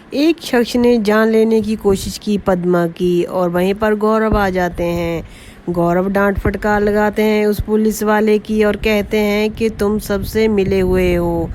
एक शख्स ने जान लेने की कोशिश की पद्मा की और वहीं पर गौरव आ जाते हैं। गौरव डांट फटकार लगाते हैं उस पुलिस वाले की और कहते हैं कि तुम सबसे मिले हुए हो।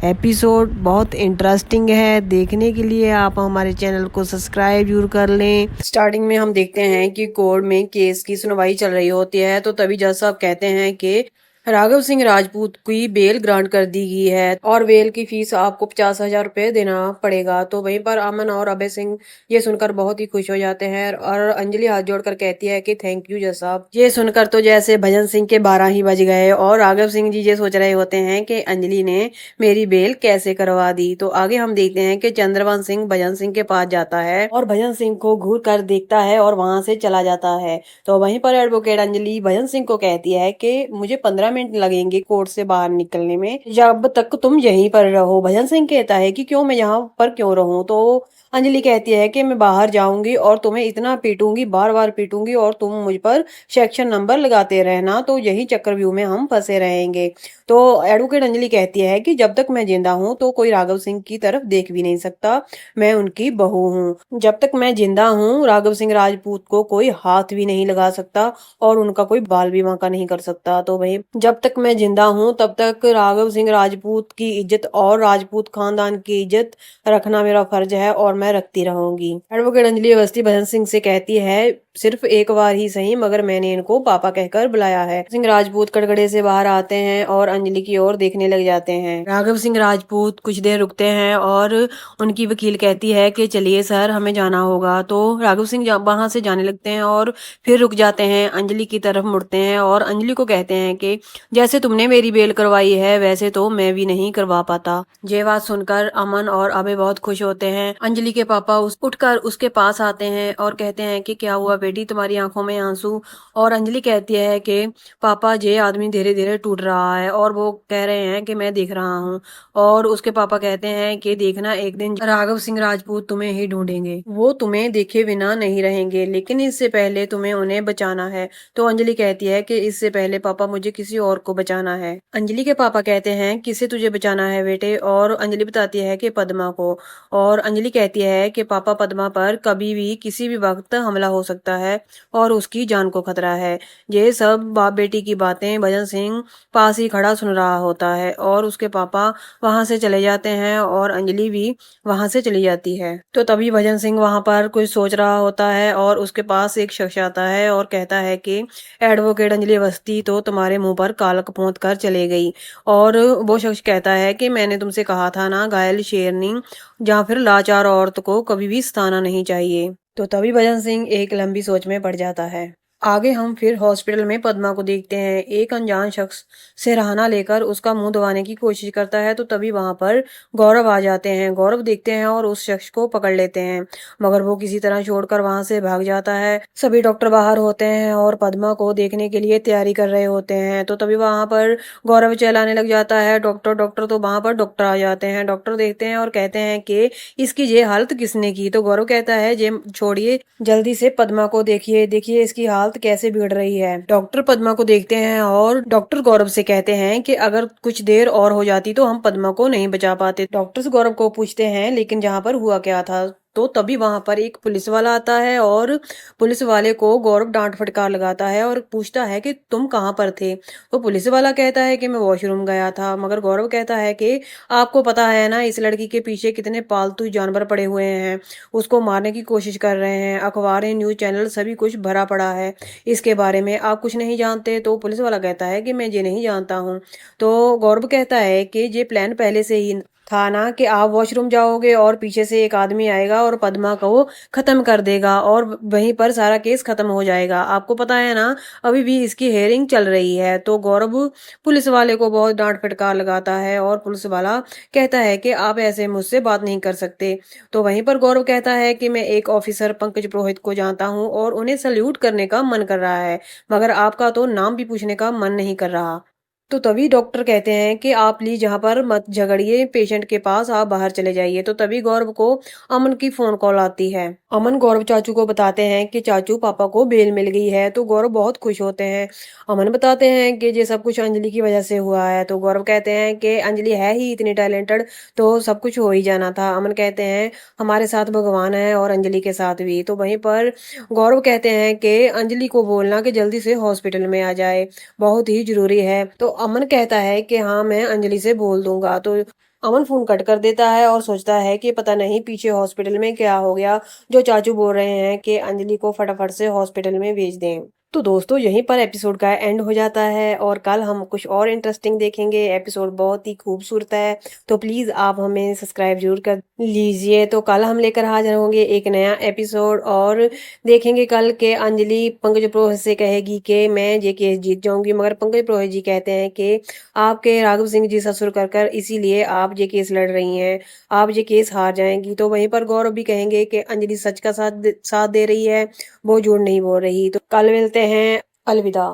एपिसोड बहुत इंटरेस्टिंग है, देखने के लिए आप हमारे चैनल को सब्सक्राइब जरूर कर लें। स्टार्टिंग में हम देखते हैं कि कोर्ट में केस की सुनवाई चल रही होती है, तो तभी जज साहब कहते हैं कि राघव सिंह राजपूत की बेल ग्रांट कर दी गई है और बेल की फीस आपको 50,000 रुपये देना पड़ेगा। तो वहीं पर अमन और अभय सिंह ये सुनकर बहुत ही खुश हो जाते हैं और अंजलि हाथ जोड़कर कहती है कि थैंक यू जज साहब। ये सुनकर तो जैसे भजन सिंह के 12 ही बज गए और राघव सिंह जी ये सोच रहे होते हैं कि अंजलि ने मेरी बेल कैसे करवा दी। तो आगे हम देखते हैं कि चंद्रवंश सिंह भजन सिंह के पास जाता है और भजन सिंह को घूर कर देखता है और वहां से चला जाता है। तो वहीं पर एडवोकेट अंजलि भजन सिंह को कहती है कि मुझे 15 मिनट लगेंगे कोर्ट से बाहर निकलने में, जब तक तुम यहीं पर रहो। भजन सिंह कहता है कि क्यों, मैं यहाँ पर क्यों रहूं। तो अंजलि कहती है कि मैं बाहर जाऊंगी और तुम्हें इतना पीटूंगी, बार बार पीटूंगी और तुम मुझ पर सेक्शन नंबर लगाते रहना, तो यही चक्रव्यूह में हम फंसे रहेंगे। तो एडवोकेट अंजलि कहती है कि जब तक मैं जिंदा हूँ तो कोई राघव सिंह की तरफ देख भी नहीं सकता, मैं उनकी बहू हूँ। जब तक मैं जिंदा हूँ राघव सिंह राजपूत को कोई हाथ भी नहीं लगा सकता और उनका कोई बाल भी बांका नहीं कर सकता। तो वही जब तक मैं जिंदा हूँ तब तक राघव सिंह राजपूत की इज्जत और राजपूत खानदान की इज्जत रखना मेरा फर्ज है और मैं रखती रहूंगी। एडवोकेट अंजलि अवस्थी भजन सिंह से कहती है सिर्फ एक बार ही सही, मगर मैंने इनको पापा कहकर बुलाया है। सिंह राजपूत कड़कड़े से बाहर आते हैं और अंजलि की ओर देखने लग जाते हैं। राघव सिंह राजपूत कुछ देर रुकते हैं और उनकी वकील कहती है कि चलिए सर, हमें जाना होगा। तो राघव सिंह वहां से जाने लगते हैं और फिर रुक जाते हैं, अंजलि की तरफ मुड़ते हैं और अंजलि को कहते हैं कि जैसे तुमने मेरी बेल करवाई है वैसे तो मैं भी नहीं करवा पाता। ये बात सुनकर अमन और अभय बहुत खुश होते हैं। अंजलि के पापा उठकर उसके पास आते हैं और कहते हैं कि क्या हुआ बेटी, तुम्हारी आंखों में आंसू। और अंजलि कहती है कि पापा ये आदमी धीरे धीरे टूट रहा है और वो कह रहे हैं कि मैं देख रहा हूँ। और उसके पापा कहते हैं कि देखना, एक दिन राघव सिंह राजपूत तुम्हें ही ढूंढेंगे, वो तुम्हें देखे बिना नहीं रहेंगे, लेकिन इससे पहले तुम्हें उन्हें बचाना है। तो अंजलि कहती है कि इससे पहले पापा मुझे किसी और को बचाना है। अंजलि के पापा कहते हैं किसे तुझे बचाना है बेटे, और अंजलि बताती है कि पद्मा को। और अंजलि कहती है कि पापा पद्मा पर कभी भी किसी भी वक्त हमला हो सकता है और उसकी जान को खतरा है। ये सब बाप बेटी की बातें भजन सिंह पास ही खड़ा सुन रहा होता है और उसके पापा वहां से चले जाते हैं और अंजलि भी वहां से चली जाती है। तो तभी भजन सिंह वहां पर कुछ सोच रहा होता है और उसके पास एक शख्स आता है और कहता है कि एडवोकेट अंजलि अवस्थी तो तुम्हारे मुंह पर कालक पोंछ कर चले गई। और वो शख्स कहता है कि मैंने तुमसे कहा था ना, घायल शेरनी या फिर लाचार औरत को कभी भी सताना नहीं चाहिए। तो तभी भजन सिंह एक लंबी सोच में पड़ जाता है। आगे हम फिर हॉस्पिटल में पद्मा को देखते हैं। एक अनजान शख्स सिरहाना लेकर उसका मुंह दबाने की कोशिश करता है, तो तभी वहां पर गौरव आ जाते हैं। गौरव देखते हैं और उस शख्स को पकड़ लेते हैं, मगर वो किसी तरह छोड़कर वहां से भाग जाता है। सभी डॉक्टर बाहर होते हैं और पद्मा को देखने के लिए तैयारी कर रहे होते हैं। तो तभी वहां पर गौरव चिल्लाने लग जाता है डॉक्टर डॉक्टर। तो वहां पर डॉक्टर आ जाते हैं। डॉक्टर देखते हैं और कहते हैं कि इसकी ये हालत किसने की। तो गौरव कहता है ये छोड़िए, जल्दी से पद्मा को देखिए, देखिए इसकी हालत कैसे बिगड़ रही है। डॉक्टर पद्मा को देखते हैं और डॉक्टर गौरव से कहते हैं कि अगर कुछ देर और हो जाती तो हम पद्मा को नहीं बचा पाते। डॉक्टर गौरव को पूछते हैं लेकिन जहाँ पर हुआ क्या था। तो तभी वहां पर एक पुलिस वाला आता है और पुलिस वाले को गौरव डांट फटकार लगाता है और पूछता है कि तुम कहाँ पर थे। तो पुलिस वाला कहता है कि मैं वॉशरूम गया था, मगर गौरव कहता है कि आपको पता है ना इस लड़की के पीछे कितने पालतू जानवर पड़े हुए हैं, उसको मारने की कोशिश कर रहे हैं, अखबारें न्यूज चैनल सभी कुछ भरा पड़ा है, इसके बारे में आप कुछ नहीं जानते। तो पुलिस वाला कहता है कि मैं ये नहीं जानता हूँ। तो गौरव कहता है कि ये प्लान पहले से ही था ना कि आप वॉशरूम जाओगे और पीछे से एक आदमी आएगा और पद्मा को खत्म कर देगा और वहीं पर सारा केस खत्म हो जाएगा। आपको पता है ना अभी भी इसकी हेयरिंग चल रही है। तो गौरव पुलिस वाले को बहुत डांट फटकार लगाता है और पुलिस वाला कहता है कि आप ऐसे मुझसे बात नहीं कर सकते। तो वहीं पर गौरव कहता है कि मैं एक ऑफिसर पंकज पुरोहित को जानता हूँ और उन्हें सल्यूट करने का मन कर रहा है, मगर आपका तो नाम भी पूछने का मन नहीं कर रहा। तो तभी डॉक्टर कहते हैं कि आप प्लीज यहाँ पर मत झगड़िए पेशेंट के पास, आप बाहर चले जाइए। तो तभी गौरव को अमन की फोन कॉल आती है। अमन गौरव चाचू को बताते हैं कि चाचू पापा को बेल मिल गई है। तो गौरव बहुत खुश होते हैं। अमन बताते हैं कि ये सब कुछ अंजलि की वजह से हुआ है। तो गौरव कहते हैं कि अंजलि है ही इतनी टैलेंटेड, तो सब कुछ हो ही जाना था। अमन कहते हैं हमारे साथ भगवान है और अंजलि के साथ भी। तो वहीं पर गौरव कहते हैं कि अंजलि को बोलना कि जल्दी से हॉस्पिटल में आ जाए, बहुत ही जरूरी है। तो अमन कहता है कि हाँ मैं अंजलि से बोल दूंगा। तो अमन फोन कट कर देता है और सोचता है कि पता नहीं पीछे हॉस्पिटल में क्या हो गया, जो चाचू बोल रहे हैं कि अंजलि को फटाफट से हॉस्पिटल में भेज दें। तो दोस्तों यहीं पर एपिसोड का एंड हो जाता है और कल हम कुछ और इंटरेस्टिंग देखेंगे। एपिसोड बहुत ही खूबसूरत है, तो प्लीज आप हमें सब्सक्राइब जरूर कर लीजिए। तो कल हम लेकर हाजिर होंगे एक नया एपिसोड और देखेंगे कल के अंजलि पंकज पुरोहित से कहेगी कि मैं ये केस जीत जाऊंगी, मगर पंकज पुरोहित जी कहते हैं कि आपके राघव सिंह जी ससुर कर कर इसीलिए आप ये केस लड़ रही हैं, आप ये केस हार जाएंगी। तो वहीं पर गौरव भी कहेंगे कि अंजलि सच का साथ दे रही है, वो झूठ नहीं बोल रही। तो कल मिलते हैं, अलविदा।